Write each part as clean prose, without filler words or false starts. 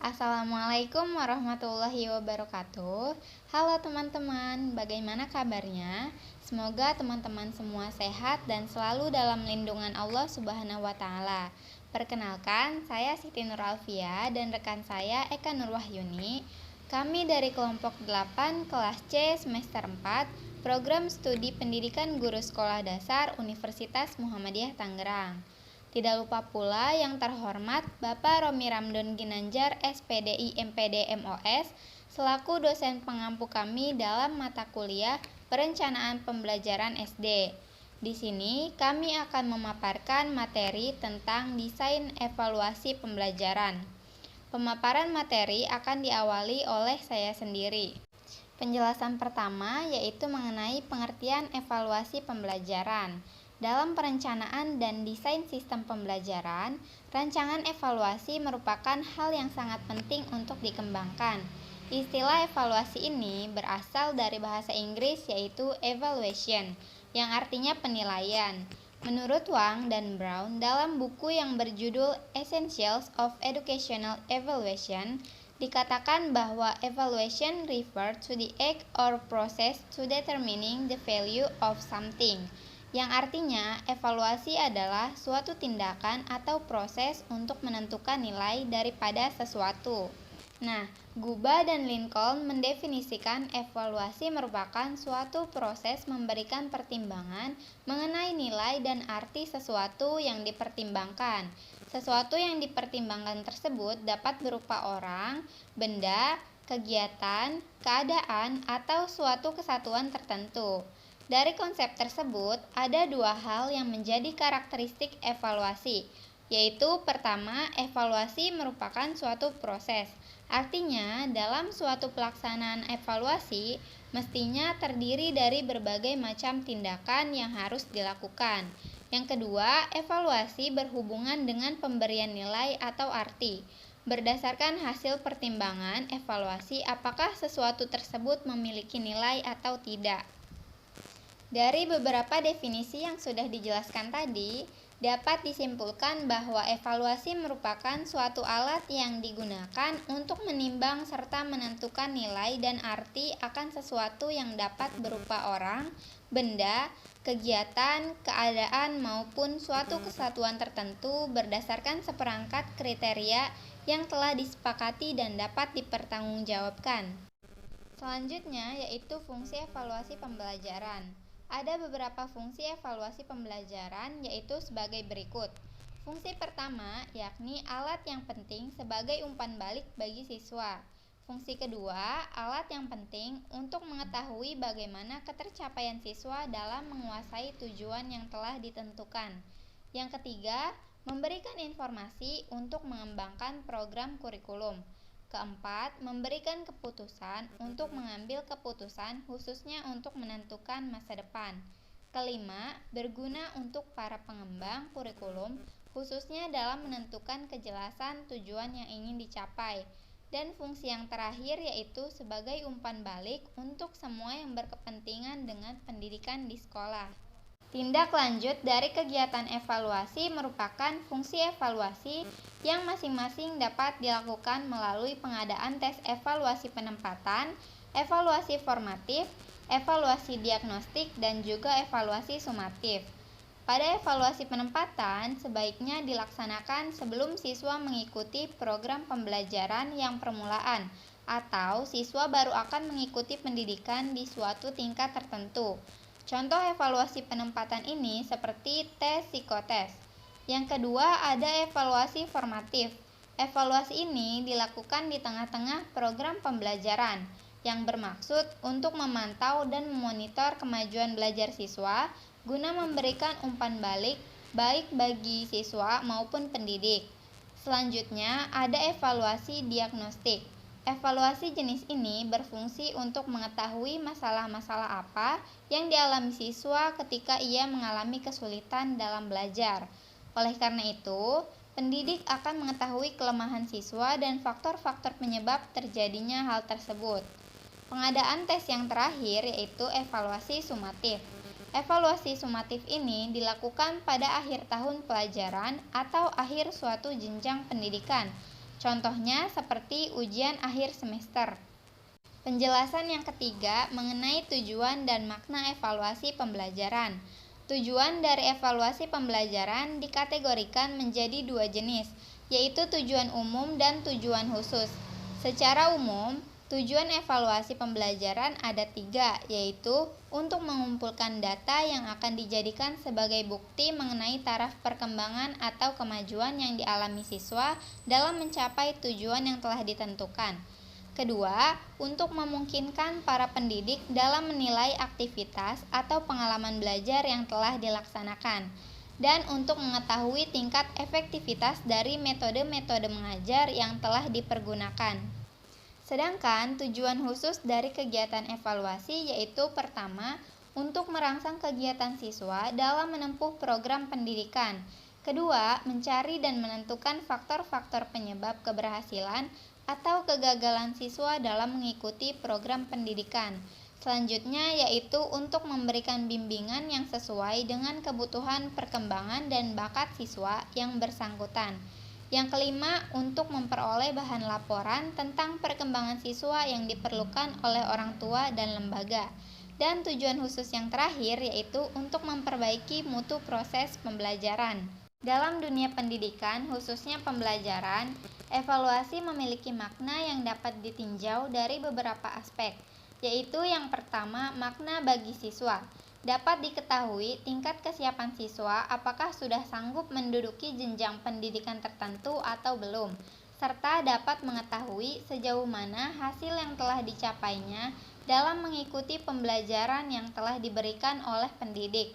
Assalamualaikum warahmatullahi wabarakatuh. Halo teman-teman, bagaimana kabarnya? Semoga teman-teman semua sehat dan selalu dalam lindungan Allah Subhanahu wa Ta'ala. Perkenalkan, saya Siti Nur Alfia dan rekan saya Eka Nurwahyuni. Kami dari kelompok 8 kelas C semester 4, program studi pendidikan guru sekolah dasar Universitas Muhammadiyah Tangerang. Tidak lupa pula yang terhormat Bapak Romi Ramdon Ginanjar SPDI MPD MOS selaku dosen pengampu kami dalam mata kuliah Perencanaan Pembelajaran SD. Di sini kami akan memaparkan materi tentang desain evaluasi pembelajaran. Pemaparan materi akan diawali oleh saya sendiri. Penjelasan pertama yaitu mengenai pengertian evaluasi pembelajaran. Dalam perencanaan dan desain sistem pembelajaran, rancangan evaluasi merupakan hal yang sangat penting untuk dikembangkan. Istilah evaluasi ini berasal dari bahasa Inggris yaitu evaluation, yang artinya penilaian. Menurut Wang dan Brown dalam buku yang berjudul Essentials of Educational Evaluation, dikatakan bahwa evaluation refer to the act or process to determining the value of something, yang artinya evaluasi adalah suatu tindakan atau proses untuk menentukan nilai daripada sesuatu. Nah, Guba dan Lincoln mendefinisikan evaluasi merupakan suatu proses memberikan pertimbangan mengenai nilai dan arti sesuatu yang dipertimbangkan. Sesuatu yang dipertimbangkan tersebut dapat berupa orang, benda, kegiatan, keadaan, atau suatu kesatuan tertentu. Dari konsep tersebut, ada dua hal yang menjadi karakteristik evaluasi, yaitu pertama, evaluasi merupakan suatu proses. Artinya, dalam suatu pelaksanaan evaluasi, mestinya terdiri dari berbagai macam tindakan yang harus dilakukan. Yang kedua, evaluasi berhubungan dengan pemberian nilai atau arti. Berdasarkan hasil pertimbangan evaluasi, apakah sesuatu tersebut memiliki nilai atau tidak. Dari beberapa definisi yang sudah dijelaskan tadi, dapat disimpulkan bahwa evaluasi merupakan suatu alat yang digunakan untuk menimbang serta menentukan nilai dan arti akan sesuatu yang dapat berupa orang, benda, kegiatan, keadaan, maupun suatu kesatuan tertentu berdasarkan seperangkat kriteria yang telah disepakati dan dapat dipertanggungjawabkan. Selanjutnya yaitu fungsi evaluasi pembelajaran. Ada beberapa fungsi evaluasi pembelajaran yaitu sebagai berikut. Fungsi pertama yakni alat yang penting sebagai umpan balik bagi siswa. Fungsi kedua, alat yang penting untuk mengetahui bagaimana ketercapaian siswa dalam menguasai tujuan yang telah ditentukan. Yang ketiga, memberikan informasi untuk mengembangkan program kurikulum. Keempat, memberikan keputusan untuk mengambil keputusan khususnya untuk menentukan masa depan. Kelima, berguna untuk para pengembang kurikulum khususnya dalam menentukan kejelasan tujuan yang ingin dicapai. Dan fungsi yang terakhir yaitu sebagai umpan balik untuk semua yang berkepentingan dengan pendidikan di sekolah. Tindak lanjut dari kegiatan evaluasi merupakan fungsi evaluasi yang masing-masing dapat dilakukan melalui pengadaan tes evaluasi penempatan, evaluasi formatif, evaluasi diagnostik, dan juga evaluasi sumatif. Pada evaluasi penempatan, sebaiknya dilaksanakan sebelum siswa mengikuti program pembelajaran yang permulaan atau siswa baru akan mengikuti pendidikan di suatu tingkat tertentu. Contoh evaluasi penempatan ini seperti tes psikotes. Yang kedua ada evaluasi formatif. Evaluasi ini dilakukan di tengah-tengah program pembelajaran yang bermaksud untuk memantau dan memonitor kemajuan belajar siswa guna memberikan umpan balik baik bagi siswa maupun pendidik. Selanjutnya ada evaluasi diagnostik. Evaluasi jenis ini berfungsi untuk mengetahui masalah-masalah apa yang dialami siswa ketika ia mengalami kesulitan dalam belajar. Oleh karena itu, pendidik akan mengetahui kelemahan siswa dan faktor-faktor penyebab terjadinya hal tersebut. Pengadaan tes yang terakhir yaitu evaluasi sumatif. Evaluasi sumatif ini dilakukan pada akhir tahun pelajaran atau akhir suatu jenjang pendidikan. Contohnya seperti ujian akhir semester. Penjelasan yang ketiga mengenai tujuan dan makna evaluasi pembelajaran. Tujuan dari evaluasi pembelajaran dikategorikan menjadi dua jenis, yaitu tujuan umum dan tujuan khusus. Secara umum, tujuan evaluasi pembelajaran ada tiga, yaitu untuk mengumpulkan data yang akan dijadikan sebagai bukti mengenai taraf perkembangan atau kemajuan yang dialami siswa dalam mencapai tujuan yang telah ditentukan. Kedua, untuk memungkinkan para pendidik dalam menilai aktivitas atau pengalaman belajar yang telah dilaksanakan, dan untuk mengetahui tingkat efektivitas dari metode-metode mengajar yang telah dipergunakan. Sedangkan tujuan khusus dari kegiatan evaluasi yaitu pertama, untuk merangsang kegiatan siswa dalam menempuh program pendidikan. Kedua, mencari dan menentukan faktor-faktor penyebab keberhasilan atau kegagalan siswa dalam mengikuti program pendidikan. Selanjutnya yaitu untuk memberikan bimbingan yang sesuai dengan kebutuhan perkembangan dan bakat siswa yang bersangkutan. Yang kelima, untuk memperoleh bahan laporan tentang perkembangan siswa yang diperlukan oleh orang tua dan lembaga. Dan tujuan khusus yang terakhir yaitu untuk memperbaiki mutu proses pembelajaran. Dalam dunia pendidikan, khususnya pembelajaran, evaluasi memiliki makna yang dapat ditinjau dari beberapa aspek, yaitu yang pertama, makna bagi siswa. Dapat diketahui tingkat kesiapan siswa apakah sudah sanggup menduduki jenjang pendidikan tertentu atau belum, serta dapat mengetahui sejauh mana hasil yang telah dicapainya dalam mengikuti pembelajaran yang telah diberikan oleh pendidik.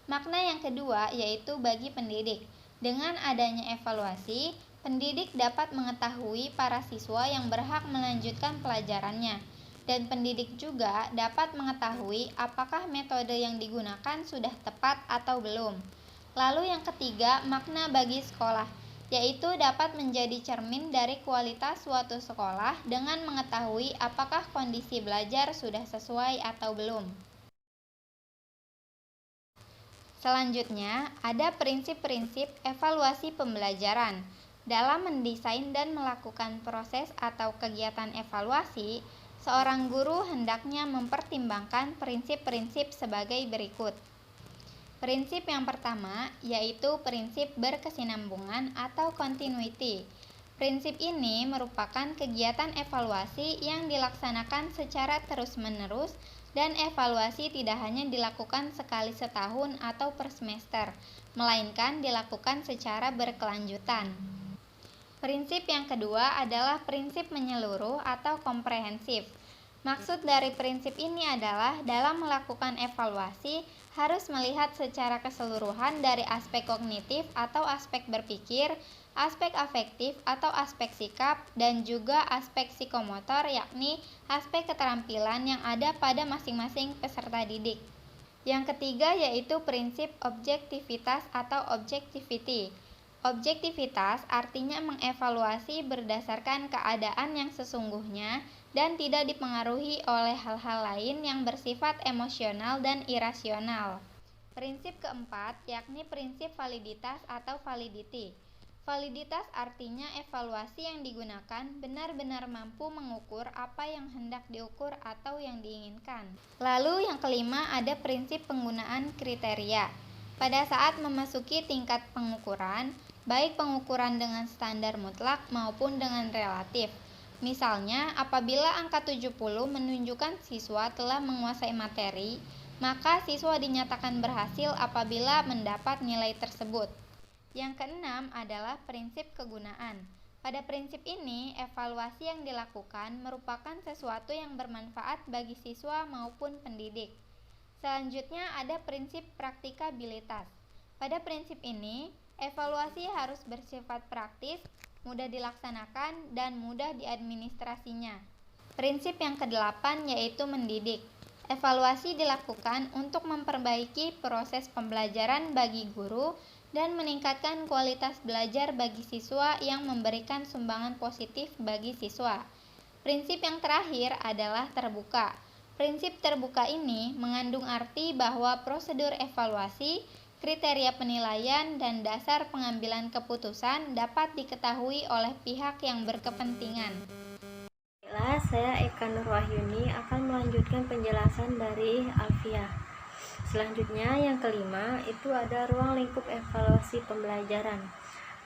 Makna yang kedua yaitu bagi pendidik. Dengan adanya evaluasi, pendidik dapat mengetahui para siswa yang berhak melanjutkan pelajarannya, dan pendidik juga dapat mengetahui apakah metode yang digunakan sudah tepat atau belum. Lalu yang ketiga, makna bagi sekolah, yaitu dapat menjadi cermin dari kualitas suatu sekolah dengan mengetahui apakah kondisi belajar sudah sesuai atau belum. Selanjutnya, ada prinsip-prinsip evaluasi pembelajaran. Dalam mendesain dan melakukan proses atau kegiatan evaluasi, seorang guru hendaknya mempertimbangkan prinsip-prinsip sebagai berikut. Prinsip yang pertama yaitu prinsip berkesinambungan atau continuity. Prinsip ini merupakan kegiatan evaluasi yang dilaksanakan secara terus-menerus, dan evaluasi tidak hanya dilakukan sekali setahun atau per semester, melainkan dilakukan secara berkelanjutan. Prinsip yang kedua adalah prinsip menyeluruh atau komprehensif. Maksud dari prinsip ini adalah dalam melakukan evaluasi harus melihat secara keseluruhan dari aspek kognitif atau aspek berpikir, aspek afektif atau aspek sikap, dan juga aspek psikomotor yakni aspek keterampilan yang ada pada masing-masing peserta didik. Yang ketiga yaitu prinsip objektivitas atau objectivity. Objektivitas artinya mengevaluasi berdasarkan keadaan yang sesungguhnya dan tidak dipengaruhi oleh hal-hal lain yang bersifat emosional dan irasional. Prinsip keempat yakni prinsip validitas atau validity. Validitas artinya evaluasi yang digunakan benar-benar mampu mengukur apa yang hendak diukur atau yang diinginkan. Lalu yang kelima ada prinsip penggunaan kriteria. Pada saat memasuki tingkat pengukuran, baik pengukuran dengan standar mutlak maupun dengan relatif. Misalnya, apabila angka 70 menunjukkan siswa telah menguasai materi, maka siswa dinyatakan berhasil apabila mendapat nilai tersebut. Yang keenam adalah prinsip kegunaan. Pada prinsip ini, evaluasi yang dilakukan merupakan sesuatu yang bermanfaat bagi siswa maupun pendidik. Selanjutnya ada prinsip praktikabilitas. Pada prinsip ini, evaluasi harus bersifat praktis, mudah dilaksanakan, dan mudah diadministrasinya. Prinsip yang kedelapan yaitu mendidik. Evaluasi dilakukan untuk memperbaiki proses pembelajaran bagi guru dan meningkatkan kualitas belajar bagi siswa yang memberikan sumbangan positif bagi siswa. Prinsip yang terakhir adalah terbuka. Prinsip terbuka ini mengandung arti bahwa prosedur evaluasi Kriteria penilaian dan dasar pengambilan keputusan dapat diketahui oleh pihak yang berkepentingan. Baiklah, saya Eka Nurwahyuni akan melanjutkan penjelasan dari Alfiah. Selanjutnya yang kelima itu ada ruang lingkup evaluasi pembelajaran.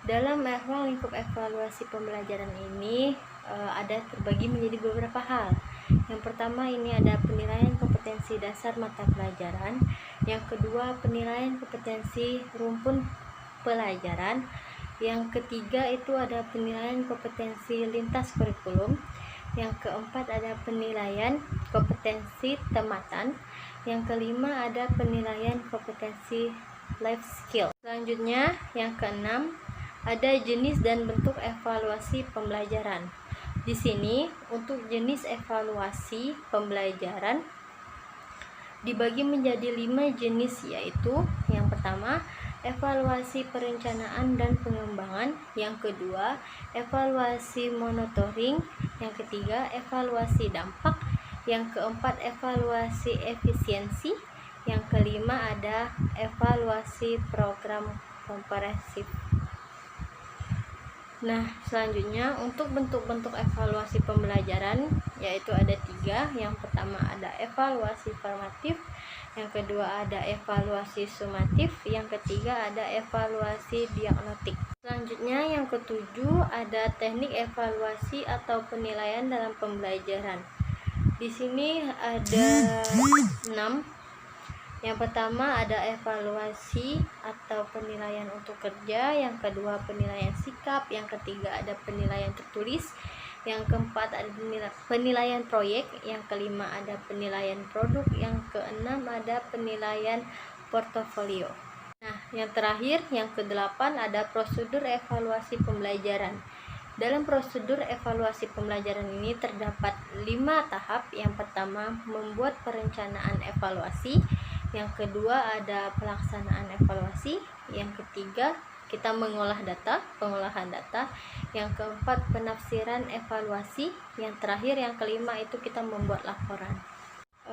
Dalam ruang lingkup evaluasi pembelajaran ini ada terbagi menjadi beberapa hal. Yang pertama ini ada penilaian kompetensi dasar mata pelajaran. Yang kedua penilaian kompetensi rumpun pelajaran. Yang ketiga itu ada penilaian kompetensi lintas kurikulum. Yang keempat ada penilaian kompetensi tempatan. Yang kelima ada penilaian kompetensi life skill. Selanjutnya yang keenam ada jenis dan bentuk evaluasi pembelajaran. Di sini untuk jenis evaluasi pembelajaran dibagi menjadi 5 jenis, yaitu yang pertama evaluasi perencanaan dan pengembangan, yang kedua evaluasi monitoring, yang ketiga evaluasi dampak, yang keempat evaluasi efisiensi, yang kelima ada evaluasi program komprehensif. Nah, selanjutnya untuk bentuk-bentuk evaluasi pembelajaran yaitu ada 3. Yang pertama ada evaluasi formatif, yang kedua ada evaluasi sumatif, yang ketiga ada evaluasi diagnostik. Selanjutnya yang ketujuh ada teknik evaluasi atau penilaian dalam pembelajaran. Di sini ada 6. Yang pertama ada evaluasi atau penilaian untuk kerja, yang kedua penilaian sikap, yang ketiga ada penilaian tertulis, yang keempat ada penilaian proyek, yang kelima ada penilaian produk, yang keenam ada penilaian portofolio. Nah, yang terakhir yang kedelapan ada prosedur evaluasi pembelajaran. Dalam prosedur evaluasi pembelajaran ini terdapat 5 tahap. Yang pertama membuat perencanaan evaluasi, yang kedua ada pelaksanaan evaluasi, yang ketiga kita mengolah data, pengolahan data, yang keempat penafsiran evaluasi, yang terakhir yang kelima itu kita membuat laporan.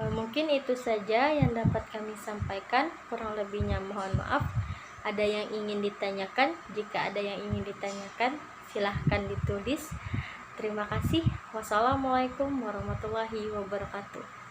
Mungkin itu saja yang dapat kami sampaikan, kurang lebihnya mohon maaf. Ada yang ingin ditanyakan? Jika ada yang ingin ditanyakan silahkan ditulis. Terima kasih. Wassalamualaikum warahmatullahi wabarakatuh.